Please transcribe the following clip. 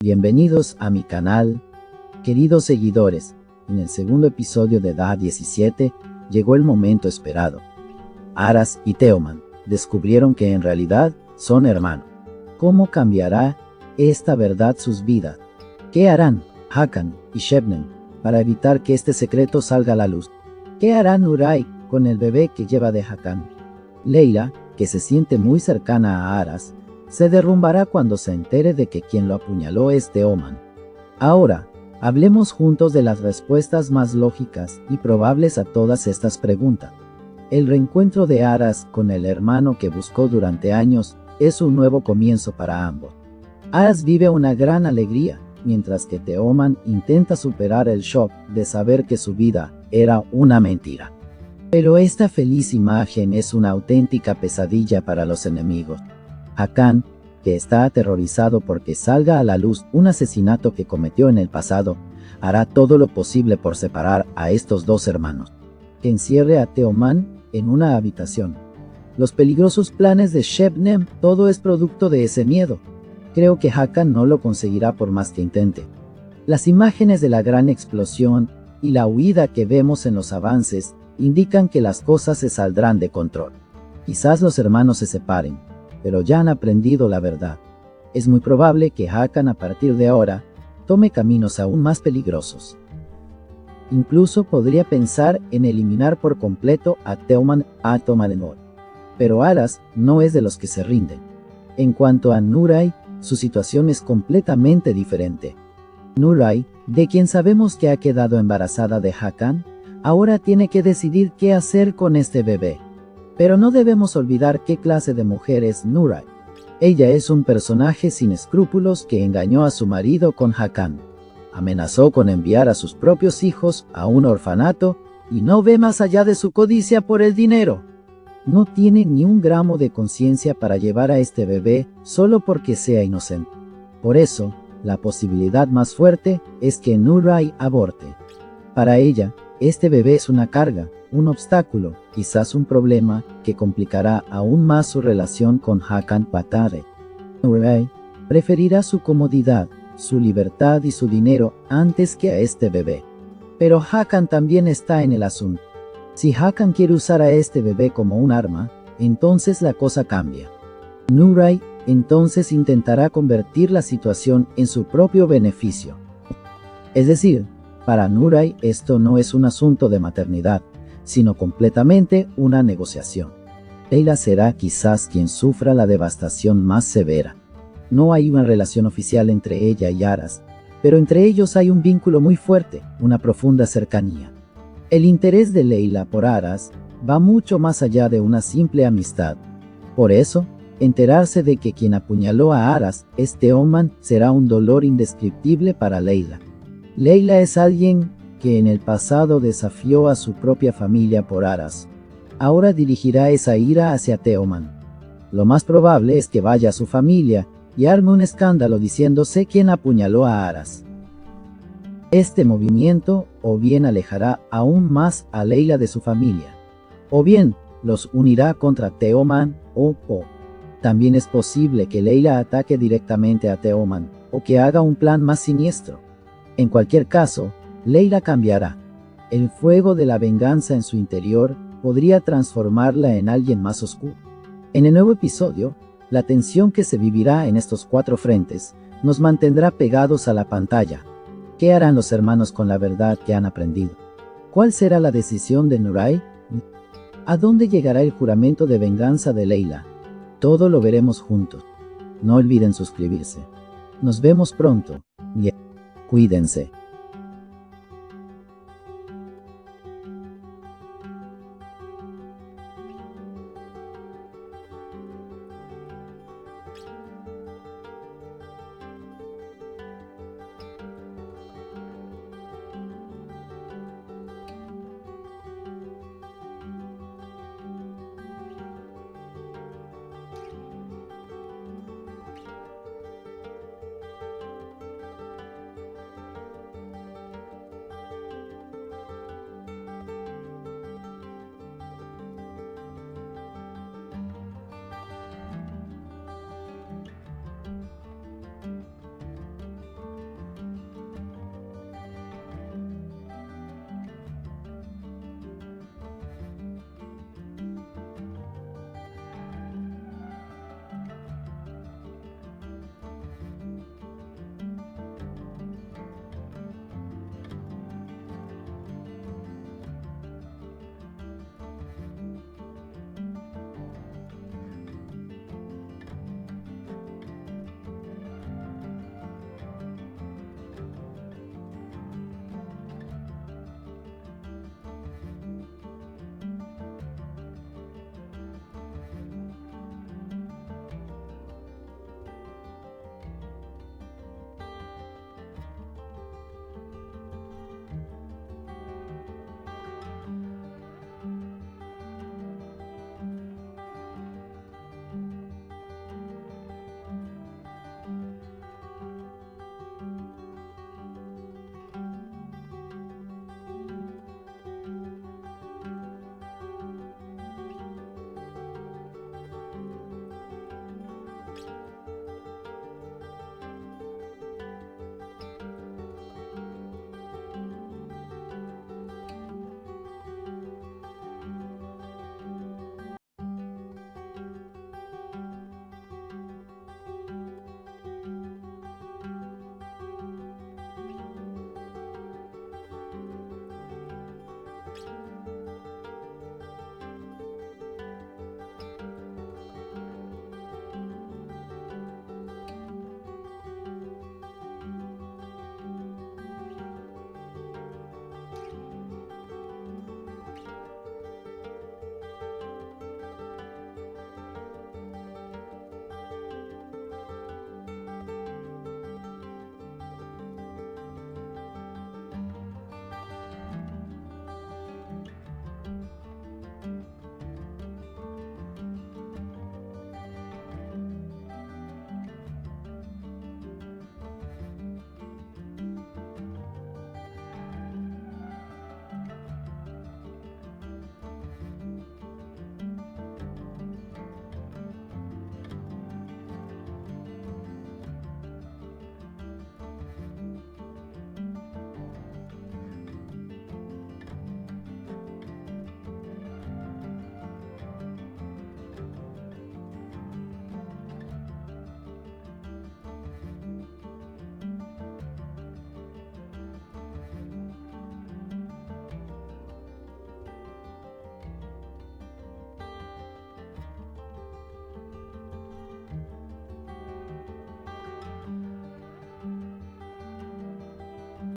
Bienvenidos a mi canal, queridos seguidores. En el segundo episodio de Daha 17 llegó el momento esperado. Aras y Teoman descubrieron que en realidad son hermanos. ¿Cómo cambiará esta verdad sus vidas? ¿Qué harán Hakan y Shebnem para evitar que este secreto salga a la luz? ¿Qué hará Nuray con el bebé que lleva de Hakan? Leila, que se siente muy cercana a Aras, se derrumbará cuando se entere de que quien lo apuñaló es Teoman. Ahora, hablemos juntos de las respuestas más lógicas y probables a todas estas preguntas. El reencuentro de Aras con el hermano que buscó durante años es un nuevo comienzo para ambos. Aras vive una gran alegría, mientras que Teoman intenta superar el shock de saber que su vida era una mentira. Pero esta feliz imagen es una auténtica pesadilla para los enemigos. Hakan, que está aterrorizado porque salga a la luz un asesinato que cometió en el pasado, hará todo lo posible por separar a estos dos hermanos. Que encierre a Teoman en una habitación. Los peligrosos planes de Shebnem, todo es producto de ese miedo. Creo que Hakan no lo conseguirá por más que intente. Las imágenes de la gran explosión y la huida que vemos en los avances indican que las cosas se saldrán de control. Quizás los hermanos se separen, pero ya han aprendido la verdad. Es muy probable que Hakan a partir de ahora tome caminos aún más peligrosos. Incluso podría pensar en eliminar por completo a Teoman Atomadenor. Pero Aras no es de los que se rinden. En cuanto a Nuray, su situación es completamente diferente. Nuray, de quien sabemos que ha quedado embarazada de Hakan, ahora tiene que decidir qué hacer con este bebé. Pero no debemos olvidar qué clase de mujer es Nuray. Ella es un personaje sin escrúpulos que engañó a su marido con Hakan. Amenazó con enviar a sus propios hijos a un orfanato y no ve más allá de su codicia por el dinero. No tiene ni un gramo de conciencia para llevar a este bebé solo porque sea inocente. Por eso, la posibilidad más fuerte es que Nuray aborte. Para ella, este bebé es una carga, un obstáculo, quizás un problema que complicará aún más su relación con Hakan Patare. Nuray preferirá su comodidad, su libertad y su dinero antes que a este bebé. Pero Hakan también está en el asunto. Si Hakan quiere usar a este bebé como un arma, entonces la cosa cambia. Nuray entonces intentará convertir la situación en su propio beneficio. Es decir, para Nuray esto no es un asunto de maternidad, sino completamente una negociación. Leila será quizás quien sufra la devastación más severa. No hay una relación oficial entre ella y Aras, pero entre ellos hay un vínculo muy fuerte, una profunda cercanía. El interés de Leila por Aras va mucho más allá de una simple amistad. Por eso, enterarse de que quien apuñaló a Aras es Teoman será un dolor indescriptible para Leila. Leila es alguien que en el pasado desafió a su propia familia por Aras. Ahora dirigirá esa ira hacia Teoman. Lo más probable es que vaya a su familia y arme un escándalo diciéndose quién apuñaló a Aras. Este movimiento o bien alejará aún más a Leila de su familia, o bien los unirá contra Teoman o también es posible que Leila ataque directamente a Teoman o que haga un plan más siniestro. En cualquier caso, Leila cambiará. El fuego de la venganza en su interior podría transformarla en alguien más oscuro. En el nuevo episodio, la tensión que se vivirá en estos 4 frentes nos mantendrá pegados a la pantalla. ¿Qué harán los hermanos con la verdad que han aprendido? ¿Cuál será la decisión de Nuray? ¿A dónde llegará el juramento de venganza de Leila? Todo lo veremos juntos. No olviden suscribirse. Nos vemos pronto y cuídense.